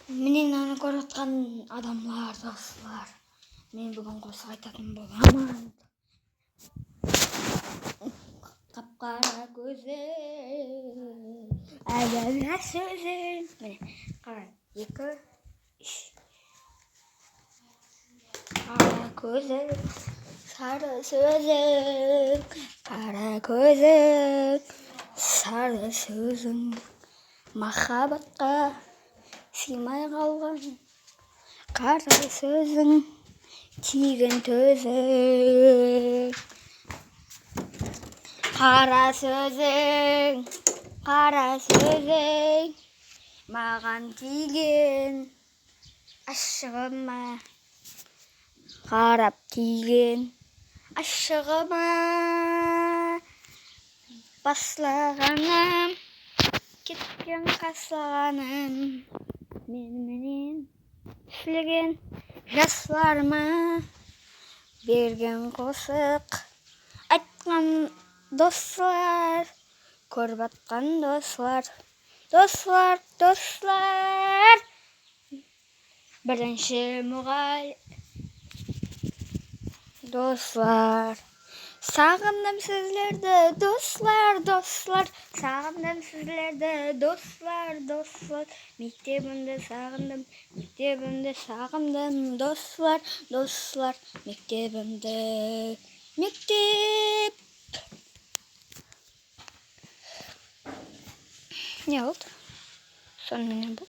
Менен аны көрүп аткан адамдар, достор, мен бүгүн косуп айтатын боламын. Капкара көзүң, ага сөзүң. Кара, 2, 3. Кара көзүң, сары сөзүң, кара көзүң, сары сөзүң. Махабатка сыймай калган кара сөзүң, тийген төзүң. Кара сөзүң, маган тийген ашыгыма, карап тийген ашыгыма. Баслаганым, кеткен каслаганым, мен менен сүйлөгөн жашларыма, берген косук айткан достор, көрүп аткан достор, биринчи достор. Сагындым сиздерди достор, сагындым сиздерди достор. Мектебимди сагындым, достор, мектебимди. Не болду? Сонун менен